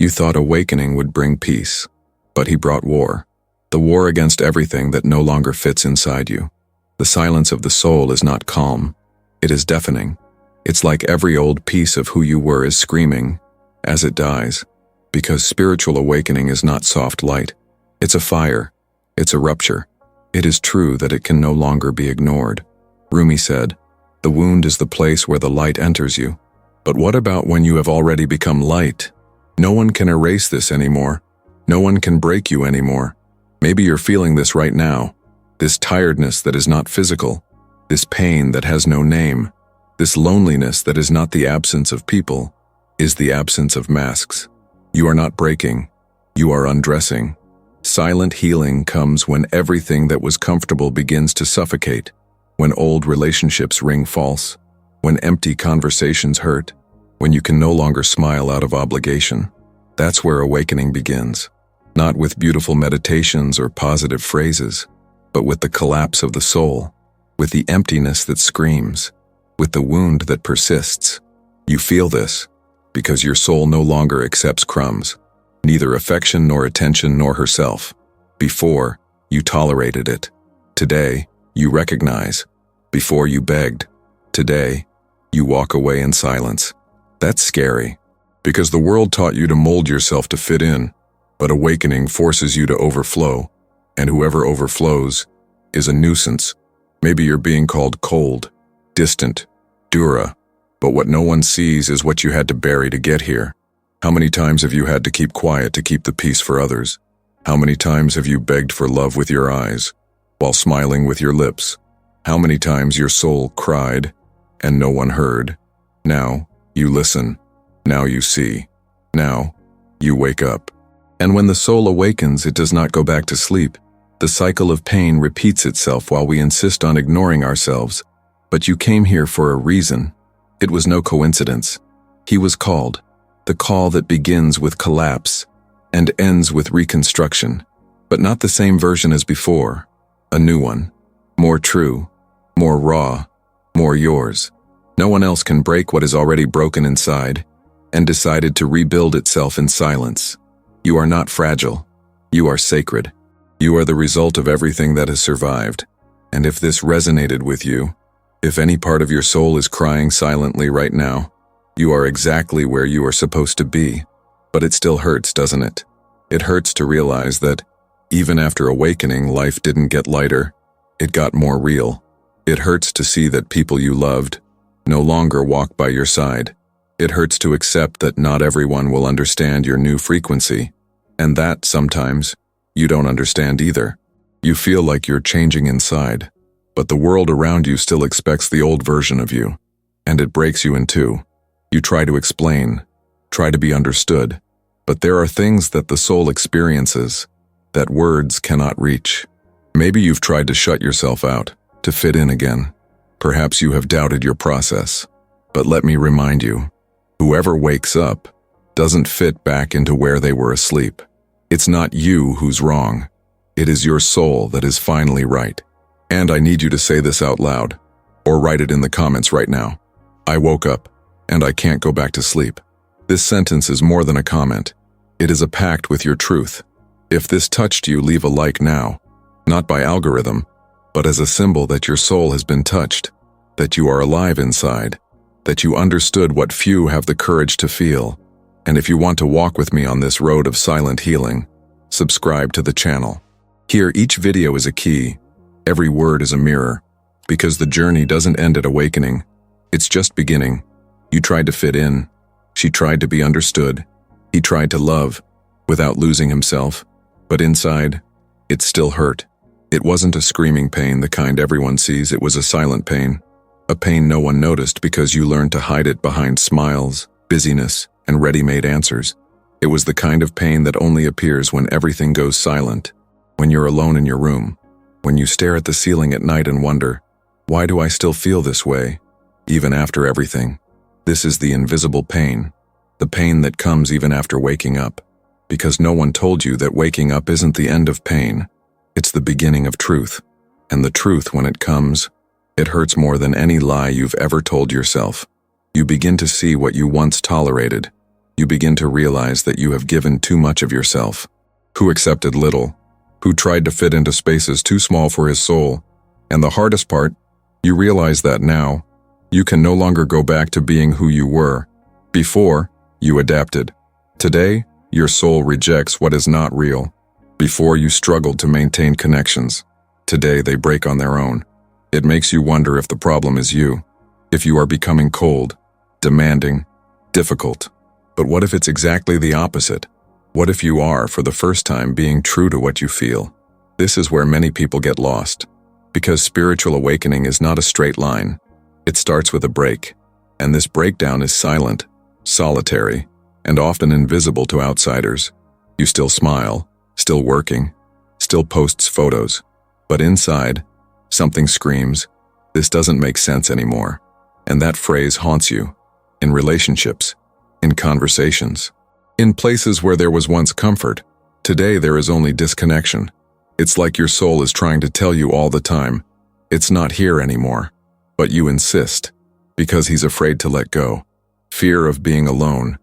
You thought awakening would bring peace, but he brought war. The war against everything that no longer fits inside you. The silence of the soul is not calm. It is deafening. It's like every old piece of who you were is screaming as it dies, because spiritual awakening is not soft light. It's a fire. It's a rupture. It is true that it can no longer be ignored. Rumi said, "The wound is the place where the light enters you." But what about when you have already become light? No one can erase this anymore. No one can break you anymore. Maybe you're feeling this right now. This tiredness that is not physical. This pain that has no name. This loneliness that is not the absence of people, is the absence of masks. You are not breaking. You are undressing. Silent healing comes when everything that was comfortable begins to suffocate, when old relationships ring false, when empty conversations hurt, when you can no longer smile out of obligation. That's where awakening begins. Not with beautiful meditations or positive phrases, but with the collapse of the soul, with the emptiness that screams, with the wound that persists. You feel this because your soul no longer accepts crumbs, neither affection nor attention nor herself. Before, you tolerated it. Today, you recognize. Before, you begged. Today, you walk away in silence. That's scary, because the world taught you to mold yourself to fit in, but awakening forces you to overflow, and whoever overflows is a nuisance. Maybe you're being called cold, distant, dura, but what no one sees is what you had to bury to get here. How many times have you had to keep quiet to keep the peace for others? How many times have you begged for love with your eyes, while smiling with your lips? How many times your soul cried, and no one heard? Now, you listen. Now you see. Now, you wake up. And when the soul awakens, it does not go back to sleep. The cycle of pain repeats itself while we insist on ignoring ourselves. But you came here for a reason. It was no coincidence. He was called. The call that begins with collapse and ends with reconstruction, but not the same version as before. A new one. More true. More raw. More yours. No one else can break what is already broken inside and decided to rebuild itself in silence. You are not fragile. You are sacred. You are the result of everything that has survived. And if this resonated with you, if any part of your soul is crying silently right now, you are exactly where you are supposed to be. But it still hurts, doesn't it? It hurts to realize that, even after awakening, life didn't get lighter. It got more real. It hurts to see that people you loved no longer walk by your side. It hurts to accept that not everyone will understand your new frequency, and that, sometimes, you don't understand either. You feel like you're changing inside, but the world around you still expects the old version of you, and it breaks you in two. You try to explain, try to be understood, but there are things that the soul experiences that words cannot reach. Maybe you've tried to shut yourself out, to fit in again. Perhaps you have doubted your process, but let me remind you, whoever wakes up doesn't fit back into where they were asleep. It's not you who's wrong. It is your soul that is finally right. And I need you to say this out loud, or write it in the comments right now. I woke up, and I can't go back to sleep. This sentence is more than a comment. It is a pact with your truth. If this touched you, leave a like now, not by algorithm, but as a symbol that your soul has been touched, that you are alive inside, that you understood what few have the courage to feel. And if you want to walk with me on this road of silent healing, subscribe to the channel. Here, each video is a key. Every word is a mirror, because the journey doesn't end at awakening. It's just beginning. You tried to fit in. She tried to be understood. He tried to love, without losing himself. But inside, it still hurt. It wasn't a screaming pain, the kind everyone sees. It was a silent pain. A pain no one noticed because you learned to hide it behind smiles, busyness, and ready-made answers. It was the kind of pain that only appears when everything goes silent, when you're alone in your room, when you stare at the ceiling at night and wonder, why do I still feel this way, even after everything? This is the invisible pain, the pain that comes even after waking up, because no one told you that waking up isn't the end of pain. It's the beginning of truth, and the truth, when it comes, it hurts more than any lie you've ever told yourself. You begin to see what you once tolerated, You begin to realize that you have given too much of yourself. Who accepted little? Who tried to fit into spaces too small for his soul? And the hardest part, you realize that now, you can no longer go back to being who you were. Before, you adapted. Today, your soul rejects what is not real. Before, you struggled to maintain connections. Today, they break on their own. It makes you wonder if the problem is you. If you are becoming cold, demanding, difficult. But what if it's exactly the opposite? What if you are, for the first time, being true to what you feel? This is where many people get lost. Because spiritual awakening is not a straight line. It starts with a break. And this breakdown is silent, solitary, and often invisible to outsiders. You still smile, still working, still posts photos. But inside, something screams, this doesn't make sense anymore. And that phrase haunts you. In relationships, in conversations, in places where there was once comfort. Today there is only disconnection. It's like your soul is trying to tell you all the time, it's not here anymore. But you insist, because he's afraid to let go. Fear of being alone,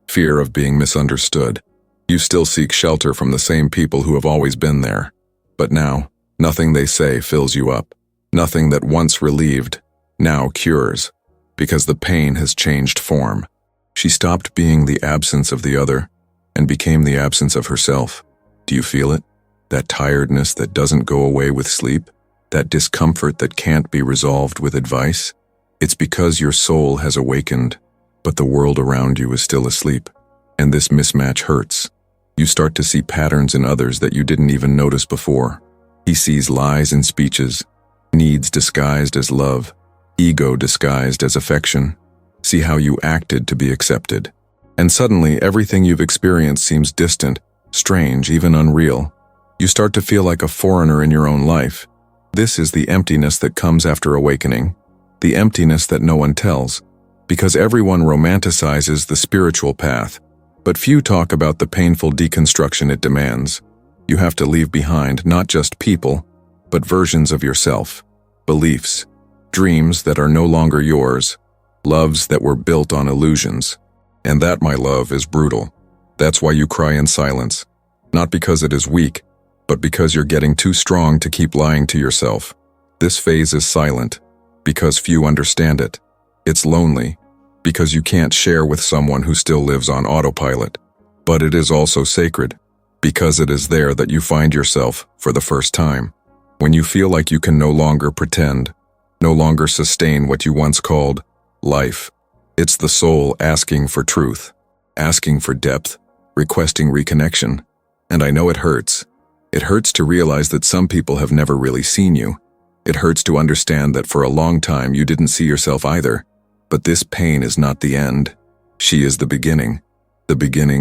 fear of being misunderstood. You still seek shelter from the same people who have always been there. But now, nothing they say fills you up. Nothing that once relieved, now cures. Because the pain has changed form. She stopped being the absence of the other and became the absence of herself. Do you feel it? That tiredness that doesn't go away with sleep? That discomfort that can't be resolved with advice? It's because your soul has awakened, but the world around you is still asleep. And this mismatch hurts. You start to see patterns in others that you didn't even notice before. He sees lies in speeches, needs disguised as love, ego disguised as affection. See how you acted to be accepted. And suddenly, everything you've experienced seems distant, strange, even unreal. You start to feel like a foreigner in your own life. This is the emptiness that comes after awakening. The emptiness that no one tells. Because everyone romanticizes the spiritual path, but few talk about the painful deconstruction it demands. You have to leave behind not just people, but versions of yourself, beliefs, dreams that are no longer yours, loves that were built on illusions. And that, my love, is brutal. That's why you cry in silence. Not because it is weak, but because you're getting too strong to keep lying to yourself. This phase is silent, because few understand it. It's lonely, because you can't share with someone who still lives on autopilot. But it is also sacred, because it is there that you find yourself for the first time. When you feel like you can no longer pretend, no longer sustain what you once called life. It's the soul asking for truth, asking for depth, requesting reconnection. And I know it hurts. It hurts to realize that some people have never really seen you. It hurts to understand that for a long time you didn't see yourself either. But this pain is not the end. She is the beginning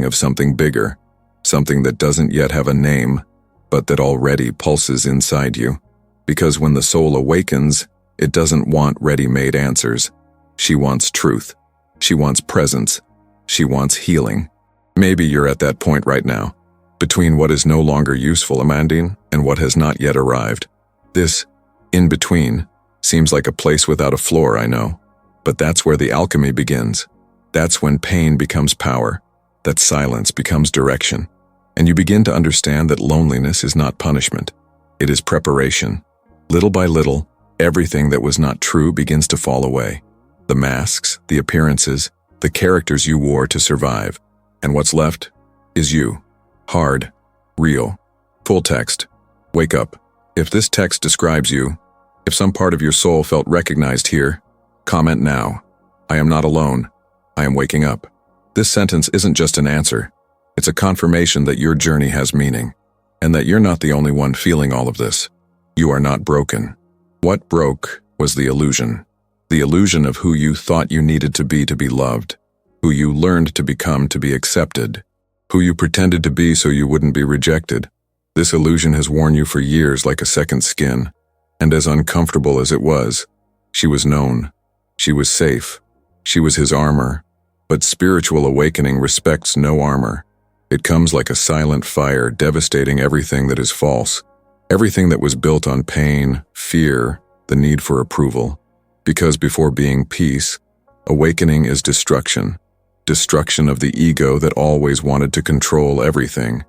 of something bigger, something that doesn't yet have a name, but that already pulses inside you. Because when the soul awakens, it doesn't want ready-made answers. She wants truth. She wants presence. She wants healing. Maybe you're at that point right now, between what is no longer useful, Amandine, and what has not yet arrived. This, in between, seems like a place without a floor, I know. But that's where the alchemy begins. That's when pain becomes power, that silence becomes direction. And you begin to understand that loneliness is not punishment. It is preparation. Little by little, everything that was not true begins to fall away. The masks, the appearances, the characters you wore to survive. And what's left is you. Hard, real, full text. Wake up. If this text describes you, if some part of your soul felt recognized here, comment now. I am not alone. I am waking up. This sentence isn't just an answer. It's a confirmation that your journey has meaning, and that you're not the only one feeling all of this. You are not broken. What broke was the illusion. The illusion of who you thought you needed to be loved, who you learned to become to be accepted, who you pretended to be so you wouldn't be rejected. This illusion has worn you for years like a second skin, and as uncomfortable as it was, she was known. She was safe. She was his armor. But spiritual awakening respects no armor. It comes like a silent fire, devastating everything that is false, everything that was built on pain, fear, the need for approval. Because before being peace, awakening is destruction. destruction of the ego that always wanted to control everything,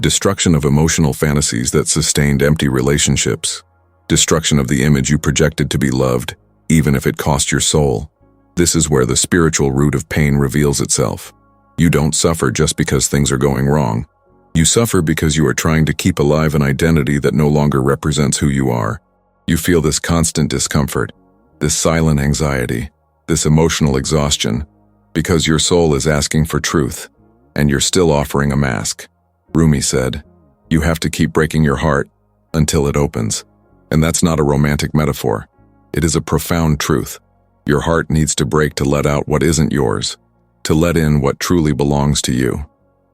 destruction of emotional fantasies that sustained empty relationships, destruction of the image you projected to be loved, even if it cost your soul. This is where the spiritual root of pain reveals itself. You don't suffer just because things are going wrong. You suffer because you are trying to keep alive an identity that no longer represents who you are. You feel this constant discomfort, this silent anxiety, this emotional exhaustion, because your soul is asking for truth, and you're still offering a mask. Rumi said, "You have to keep breaking your heart until it opens." And that's not a romantic metaphor. It is a profound truth. Your heart needs to break to let out what isn't yours, to let in what truly belongs to you.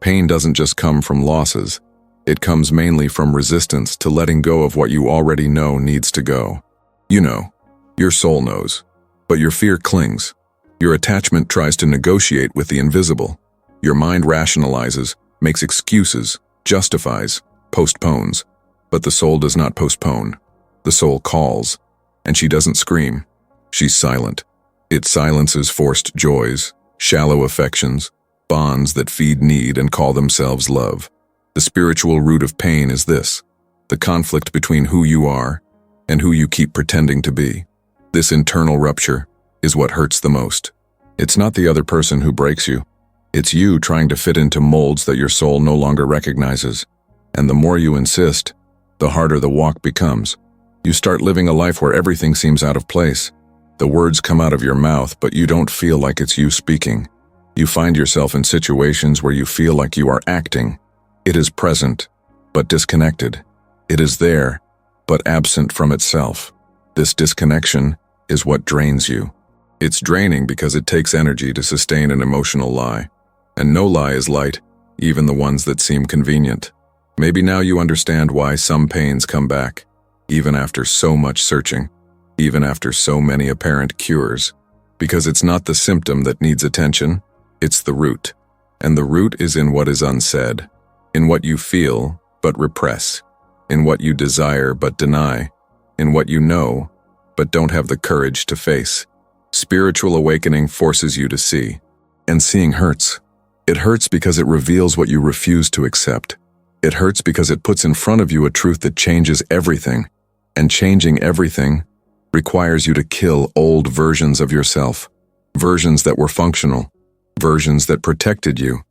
Pain doesn't just come from losses. It comes mainly from resistance to letting go of what you already know needs to go. You know, your soul knows, but your fear clings. Your attachment tries to negotiate with the invisible. Your mind rationalizes, makes excuses, justifies, postpones. But the soul does not postpone. The soul calls, and she doesn't scream. She's silent. It silences forced joys, shallow affections, bonds that feed need and call themselves love. The spiritual root of pain is this: the conflict between who you are and who you keep pretending to be. This internal rupture is what hurts the most. It's not the other person who breaks you. It's you trying to fit into molds that your soul no longer recognizes. And the more you insist, the harder the walk becomes. You start living a life where everything seems out of place. The words come out of your mouth, but you don't feel like it's you speaking. You find yourself in situations where you feel like you are acting. It is present, but disconnected. It is there, but absent from itself. This disconnection is what drains you. It's draining because it takes energy to sustain an emotional lie. And no lie is light, even the ones that seem convenient. Maybe now you understand why some pains come back, even after so much searching, even after so many apparent cures. Because it's not the symptom that needs attention, it's the root. And the root is in what is unsaid, in what you feel but repress, in what you desire but deny, in what you know but don't have the courage to face. Spiritual awakening forces you to see, and seeing hurts. It hurts because it reveals what you refuse to accept. It hurts because it puts in front of you a truth that changes everything, and changing everything requires you to kill old versions of yourself, versions that were functional, versions that protected you,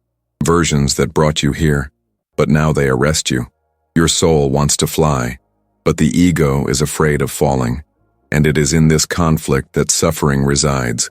versions that brought you here, but now they arrest you. Your soul wants to fly, but the ego is afraid of falling, and it is in this conflict that suffering resides.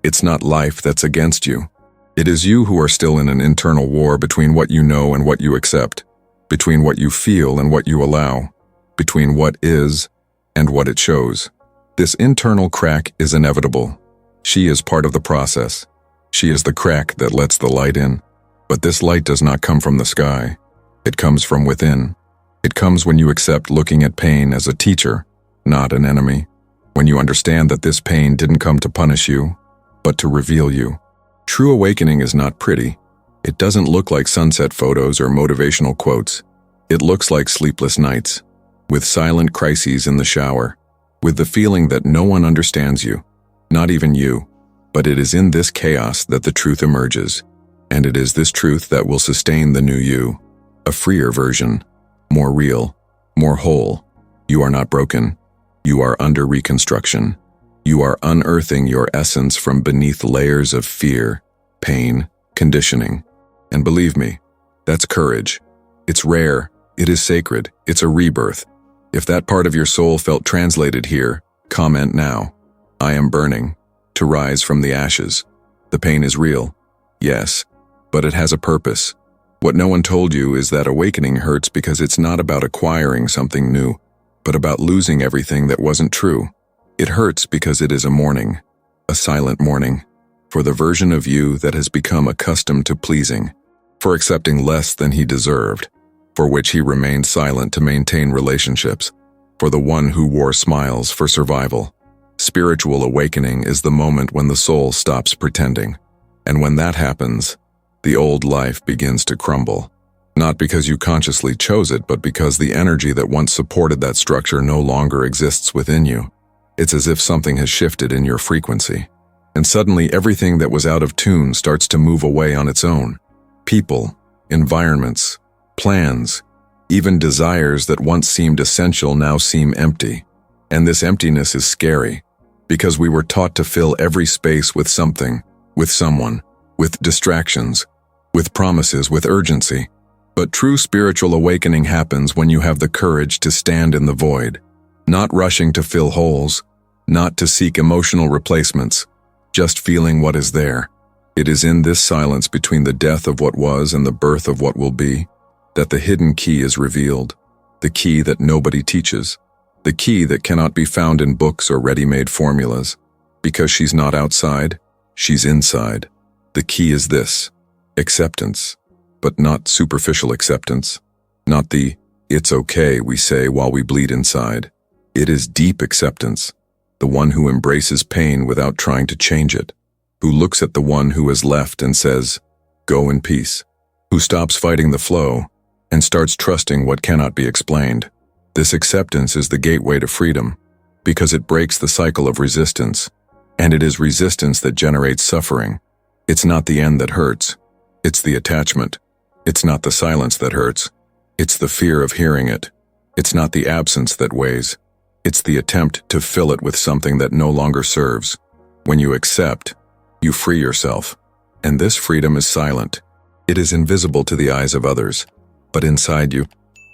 It's not life that's against you. It is you who are still in an internal war between what you know and what you accept, between what you feel and what you allow, between what is and what it shows. This internal crack is inevitable. She is part of the process. She is the crack that lets the light in. But this light does not come from the sky. It comes from within. It comes when you accept looking at pain as a teacher, not an enemy. When you understand that this pain didn't come to punish you, but to reveal you. True awakening is not pretty. It doesn't look like sunset photos or motivational quotes. It looks like sleepless nights, with silent crises in the shower, with the feeling that no one understands you, not even you. But it is in this chaos that the truth emerges, and it is this truth that will sustain the new you, a freer version, more real, more whole. You are not broken. You are under reconstruction. You are unearthing your essence from beneath layers of fear, pain, conditioning. And believe me, that's courage. It's rare, it is sacred, it's a rebirth. If that part of your soul felt translated here, comment now. I am burning, to rise from the ashes. The pain is real, yes, but it has a purpose. What no one told you is that awakening hurts because it's not about acquiring something new, but about losing everything that wasn't true. It hurts because it is a mourning, a silent mourning, for the version of you that has become accustomed to pleasing, for accepting less than he deserved, for which he remained silent to maintain relationships, for the one who wore smiles for survival. Spiritual awakening is the moment when the soul stops pretending, and when that happens, the old life begins to crumble. Not because you consciously chose it, but because the energy that once supported that structure no longer exists within you. It's as if something has shifted in your frequency. and suddenly everything that was out of tune starts to move away on its own. People, environments, plans, even desires that once seemed essential now seem empty. And this emptiness is scary, because we were taught to fill every space with something, with someone, with distractions, with promises, with urgency. But true spiritual awakening happens when you have the courage to stand in the void, not rushing to fill holes, not to seek emotional replacements, just feeling what is there. It is in this silence between the death of what was and the birth of what will be that the hidden key is revealed, the key that nobody teaches, the key that cannot be found in books or ready-made formulas. Because she's not outside, she's inside. The key is this: acceptance, but not superficial acceptance, not the "it's okay" we say while we bleed inside. It is deep acceptance, the one who embraces pain without trying to change it, who looks at the one who is left and says, "Go in peace," who stops fighting the flow and starts trusting what cannot be explained. This acceptance is the gateway to freedom, because it breaks the cycle of resistance, and it is resistance that generates suffering. It's not the end that hurts, it's the attachment. It's not the silence that hurts, it's the fear of hearing it. It's not the absence that weighs, it's the attempt to fill it with something that no longer serves. When you accept, you free yourself, and this freedom is silent. It is invisible to the eyes of others, but inside you,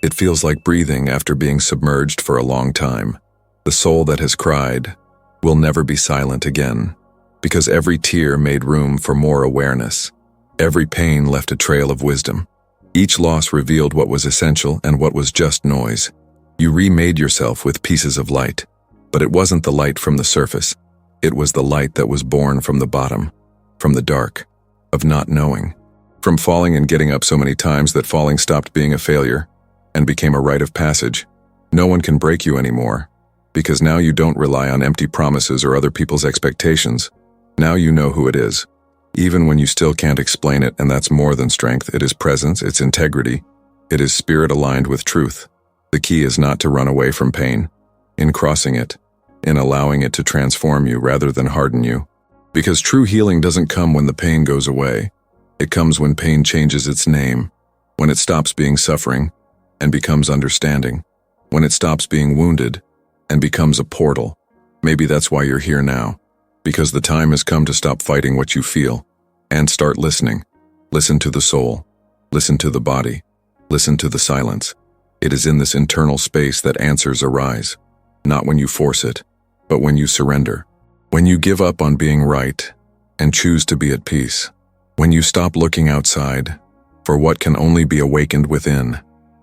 it feels like breathing after being submerged for a long time. The soul that has cried will never be silent again, because every tear made room for more awareness. Every pain left a trail of wisdom. Each loss revealed what was essential and what was just noise. You remade yourself with pieces of light, but it wasn't the light from the surface. It was the light that was born from the bottom, from the dark, of not knowing, from falling and getting up so many times that falling stopped being a failure and became a rite of passage. No one can break you anymore, because now you don't rely on empty promises or other people's expectations. Now you know who it is, even when you still can't explain it, and that's more than strength. It is presence, it's integrity, it is spirit aligned with truth. The key is not to run away from pain, in crossing it, in allowing it to transform you rather than harden you. Because true healing doesn't come when the pain goes away. It comes when pain changes its name, when it stops being suffering and becomes understanding, when it stops being wounded and becomes a portal. Maybe that's why you're here now, because the time has come to stop fighting what you feel and start listening. Listen to the soul, listen to the body, listen to the silence. It is in this internal space that answers arise, not when you force it, but when you surrender, when you give up on being right and choose to be at peace. When you stop looking outside for what can only be awakened within.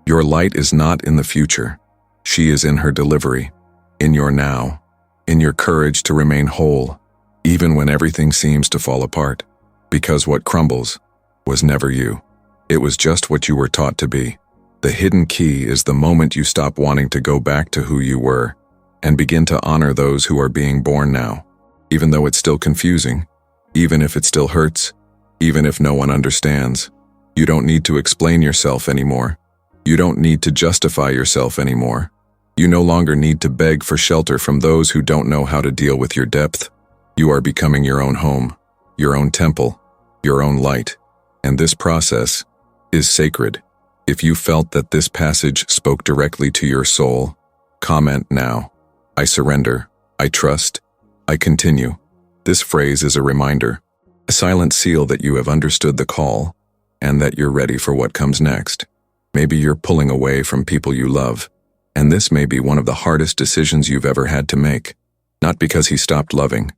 Your light is not in the future. She is in her delivery, in your now, in your courage to remain whole, even when everything seems to fall apart. Because what crumbles was never you. It was just what you were taught to be. The hidden key is the moment you stop wanting to go back to who you were and begin to honor those who are being born now, even though it's still confusing, even if it still hurts, even if no one understands. You don't need to explain yourself anymore. You don't need to justify yourself anymore. You no longer need to beg for shelter from those who don't know how to deal with your depth. You are becoming your own home, your own temple, your own light. And this process is sacred. If you felt that this passage spoke directly to your soul, comment now. I surrender, I trust, I continue. This phrase is a reminder, a silent seal that you have understood the call and that you're ready for what comes next. Maybe you're pulling away from people you love, and this may be one of the hardest decisions you've ever had to make. Not because he stopped loving,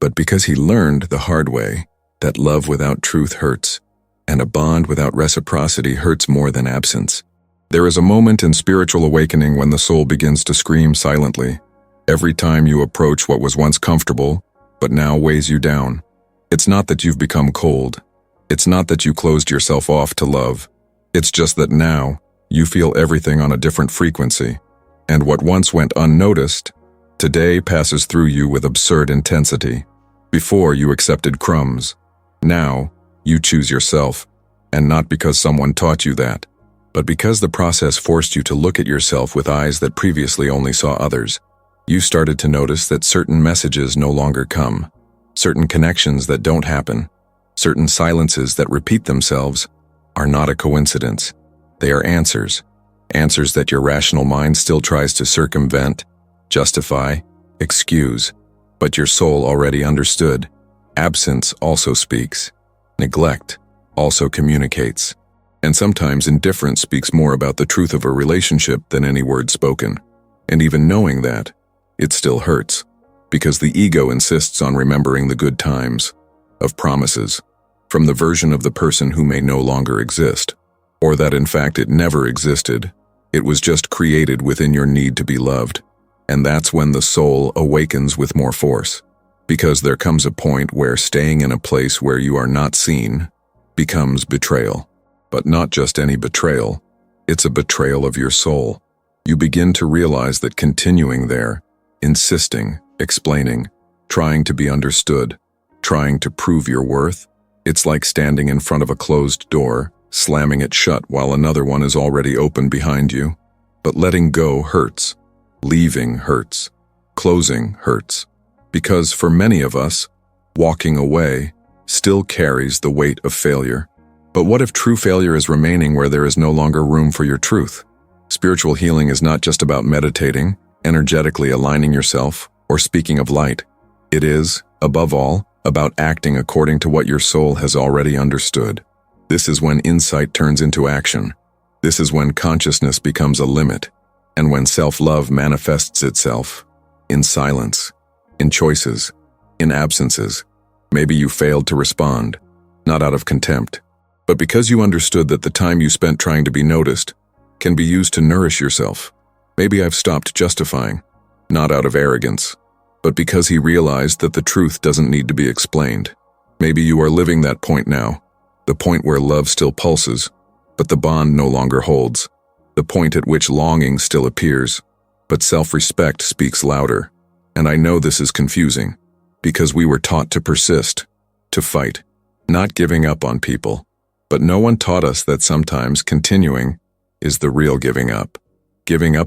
but because he learned the hard way that love without truth hurts, and a bond without reciprocity hurts more than absence. There is a moment in spiritual awakening when the soul begins to scream silently. Every time you approach what was once comfortable, but now weighs you down. It's not that you've become cold. It's not that you closed yourself off to love. It's just that now, you feel everything on a different frequency. And what once went unnoticed, today passes through you with absurd intensity. Before you accepted crumbs. Now, you choose yourself. And not because someone taught you that, but because the process forced you to look at yourself with eyes that previously only saw others. You started to notice that certain messages no longer come. Certain connections that don't happen, certain silences that repeat themselves, are not a coincidence. They are answers. Answers that your rational mind still tries to circumvent, justify, excuse. But your soul already understood. Absence also speaks. Neglect also communicates. And sometimes indifference speaks more about the truth of a relationship than any word spoken. And even knowing that, it still hurts. Because the ego insists on remembering the good times, of promises, from the version of the person who may no longer exist, or that in fact it never existed. It was just created within your need to be loved. And that's when the soul awakens with more force. Because there comes a point where staying in a place where you are not seen becomes betrayal. But not just any betrayal, it's a betrayal of your soul. You begin to realize that continuing there, insisting, explaining, trying to be understood, trying to prove your worth, it's like standing in front of a closed door, slamming it shut while another one is already open behind you. But letting go hurts. Leaving hurts. Closing hurts. Because for many of us, walking away still carries the weight of failure. But what if true failure is remaining where there is no longer room for your truth? Spiritual healing is not just about meditating, energetically aligning yourself, or speaking of light. It is, above all, about acting according to what your soul has already understood. This is when insight turns into action. This is when consciousness becomes a limit, and when self-love manifests itself in silence, in choices, in absences. Maybe you failed to respond, not out of contempt, but because you understood that the time you spent trying to be noticed can be used to nourish yourself. Maybe I've stopped justifying, not out of arrogance, but because he realized that the truth doesn't need to be explained. Maybe you are living that point now, the point where love still pulses, but the bond no longer holds, the point at which longing still appears, but self-respect speaks louder. And I know this is confusing, because we were taught to persist, to fight, not giving up on people. But no one taught us that sometimes continuing is the real giving up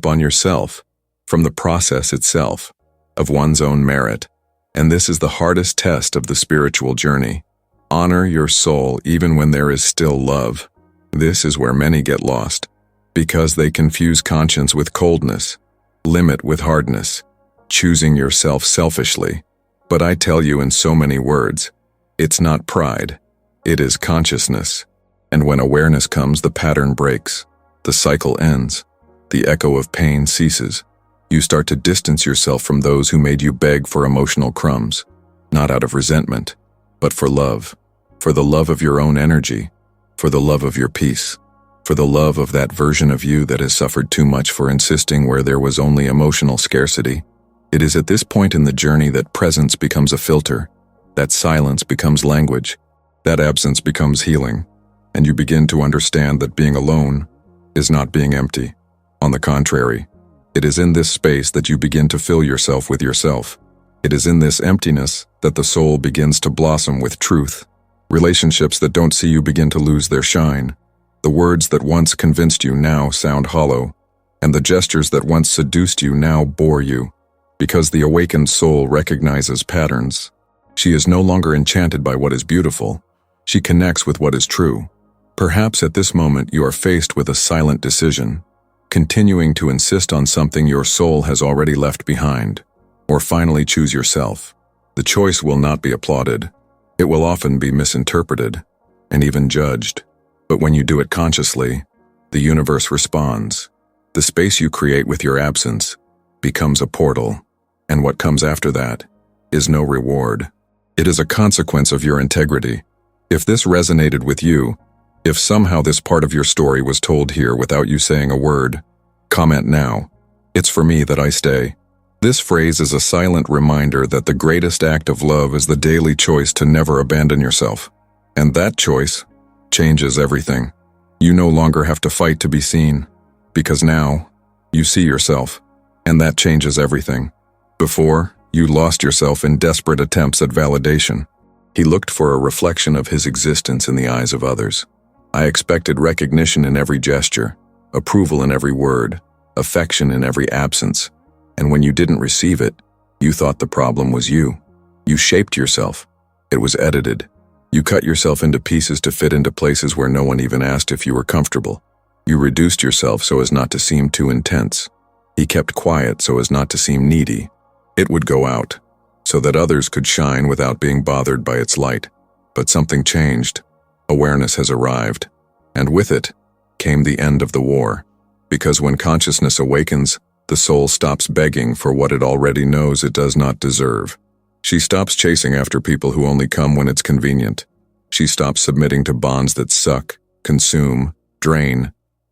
on yourself, from the process itself, of one's own merit. And this is the hardest test of the spiritual journey. Honor your soul even when there is still love. This is where many get lost, because they confuse conscience with coldness, limit with hardness, choosing yourself selfishly. But I tell you in so many words, it's not pride, it is consciousness. And when awareness comes, the pattern breaks, the cycle ends, the echo of pain ceases. You start to distance yourself from those who made you beg for emotional crumbs, not out of resentment, but for love, for the love of your own energy, for the love of your peace, for the love of that version of you that has suffered too much for insisting where there was only emotional scarcity. It is at this point in the journey that presence becomes a filter, that silence becomes language, that absence becomes healing, and you begin to understand that being alone is not being empty. On the contrary, it is in this space that you begin to fill yourself with yourself. It is in this emptiness that the soul begins to blossom with truth. Relationships that don't see you begin to lose their shine. The words that once convinced you now sound hollow, and the gestures that once seduced you now bore you. Because the awakened soul recognizes patterns. She is no longer enchanted by what is beautiful. She connects with what is true. Perhaps at this moment you are faced with a silent decision, continuing to insist on something your soul has already left behind, or finally choose yourself. The choice will not be applauded. It will often be misinterpreted, and even judged. But when you do it consciously, the universe responds. The space you create with your absence becomes a portal, and what comes after that is no reward. It is a consequence of your integrity. If this resonated with you, if somehow this part of your story was told here without you saying a word, comment now. It's for me that I stay. This phrase is a silent reminder that the greatest act of love is the daily choice to never abandon yourself. And that choice changes everything. You no longer have to fight to be seen, because now you see yourself, and that changes everything. Before, you lost yourself in desperate attempts at validation. He looked for a reflection of his existence in the eyes of others. I expected recognition in every gesture, approval in every word, affection in every absence. And when you didn't receive it, you thought the problem was you. You shaped yourself. It was edited. You cut yourself into pieces to fit into places where no one even asked if you were comfortable. You reduced yourself so as not to seem too intense. He kept quiet so as not to seem needy. It would go out, so that others could shine without being bothered by its light. But something changed. Awareness has arrived. And with it came the end of the war. Because when consciousness awakens, the soul stops begging for what it already knows it does not deserve. She stops chasing after people who only come when it's convenient. She stops submitting to bonds that suck, consume, drain,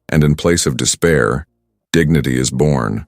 and in place of despair, dignity is born.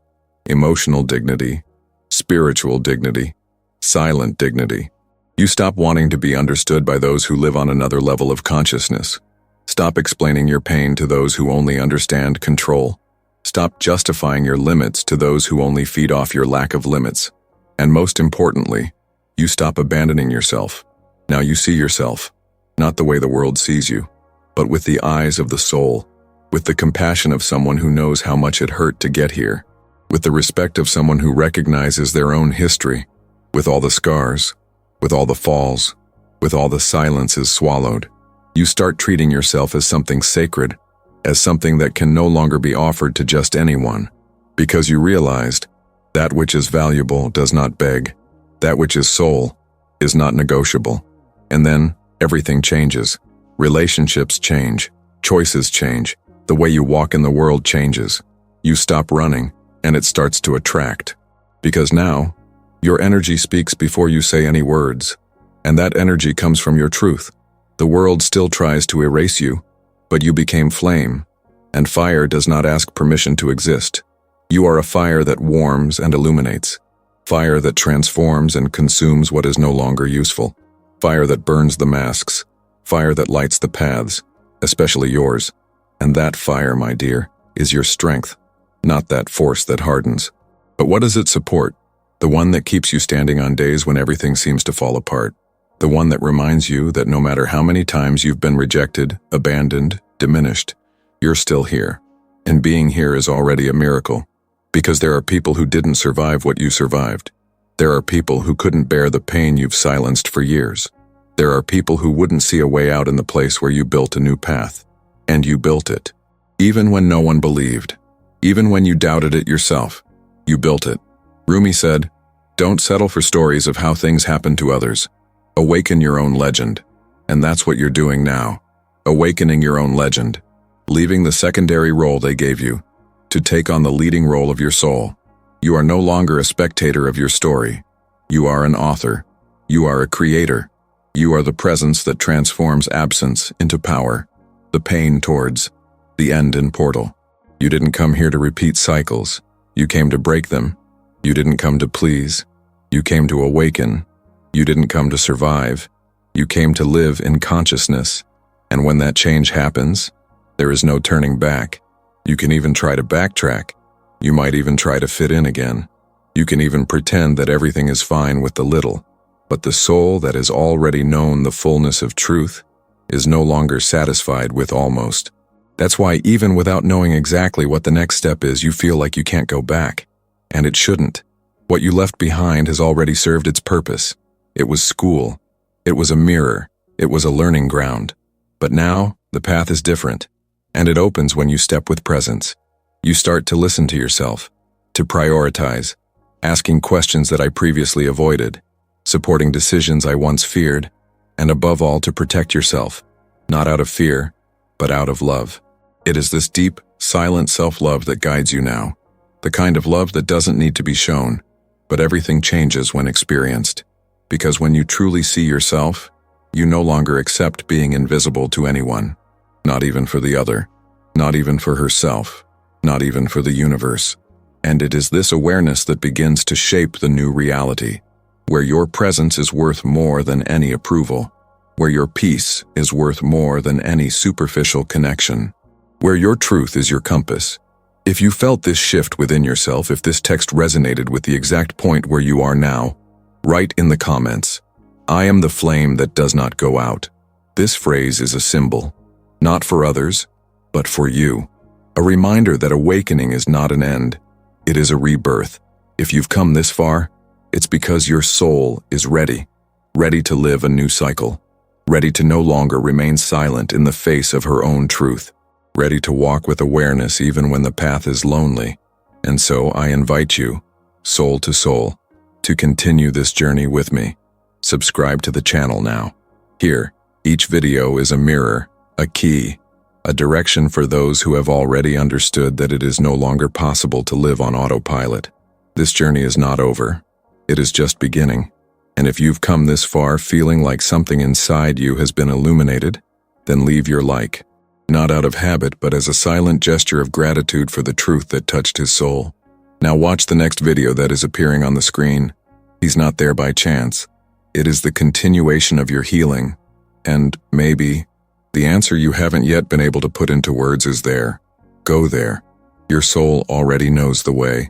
Emotional dignity, spiritual dignity, silent dignity. You stop wanting to be understood by those who live on another level of consciousness. Stop explaining your pain to those who only understand control. Stop justifying your limits to those who only feed off your lack of limits. And most importantly, you stop abandoning yourself. Now you see yourself, not the way the world sees you, but with the eyes of the soul, with the compassion of someone who knows how much it hurt to get here, with the respect of someone who recognizes their own history, with all the scars, with all the falls, with all the silences swallowed. You start treating yourself as something sacred, as something that can no longer be offered to just anyone, because you realized that which is valuable does not beg, that which is soul is not negotiable. And then everything changes. Relationships change, choices change, the way you walk in the world changes. You stop running, and it starts to attract. Because now, your energy speaks before you say any words, and that energy comes from your truth. The world still tries to erase you, but you became flame, and fire does not ask permission to exist. You are a fire that warms and illuminates, fire that transforms and consumes what is no longer useful, fire that burns the masks, fire that lights the paths, especially yours. And that fire, my dear, is your strength, not that force that hardens. But what does it support? The one that keeps you standing on days when everything seems to fall apart. The one that reminds you that no matter how many times you've been rejected, abandoned, diminished, you're still here. And being here is already a miracle. Because there are people who didn't survive what you survived. There are people who couldn't bear the pain you've silenced for years. There are people who wouldn't see a way out in the place where you built a new path. And you built it. Even when no one believed. Even when you doubted it yourself. You built it. Rumi said, "Don't settle for stories of how things happen to others. Awaken your own legend." And that's what you're doing now. Awakening your own legend. Leaving the secondary role they gave you, to take on the leading role of your soul. You are no longer a spectator of your story. You are an author. You are a creator. You are the presence that transforms absence into power, the pain towards the end in portal. You didn't come here to repeat cycles. You came to break them. You didn't come to please. You came to awaken. You didn't come to survive. You came to live in consciousness. And when that change happens, there is no turning back. You can even try to backtrack. You might even try to fit in again. You can even pretend that everything is fine with the little. But the soul that has already known the fullness of truth is no longer satisfied with almost. That's why even without knowing exactly what the next step is, you feel like you can't go back. And it shouldn't. What you left behind has already served its purpose. It was school. It was a mirror. It was a learning ground. But now, the path is different. And it opens when you step with presence. You start to listen to yourself, to prioritize, asking questions that I previously avoided, supporting decisions I once feared, and above all to protect yourself, not out of fear, but out of love. It is this deep, silent self-love that guides you now, the kind of love that doesn't need to be shown, but everything changes when experienced. Because when you truly see yourself, you no longer accept being invisible to anyone. Not even for the other, not even for herself, not even for the universe. And it is this awareness that begins to shape the new reality, where your presence is worth more than any approval, where your peace is worth more than any superficial connection, where your truth is your compass. If you felt this shift within yourself, if this text resonated with the exact point where you are now, write in the comments, "I am the flame that does not go out." This phrase is a symbol. Not for others, but for you. A reminder that awakening is not an end, it is a rebirth. If you've come this far, it's because your soul is ready. ready to live a new cycle, ready to no longer remain silent in the face of her own truth, ready to walk with awareness even when the path is lonely. And so I invite you, soul to soul, to continue this journey with me. Subscribe to the channel now. Here, each video is a mirror, a key, a direction for those who have already understood that it is no longer possible to live on autopilot. This journey is not over. It is just beginning. And if you've come this far feeling like something inside you has been illuminated, then leave your like, not out of habit but as a silent gesture of gratitude for the truth that touched his soul. Now watch the next video that is appearing on the screen. He's not there by chance. It is the continuation of your healing. And maybe the answer you haven't yet been able to put into words is there. Go there. Your soul already knows the way.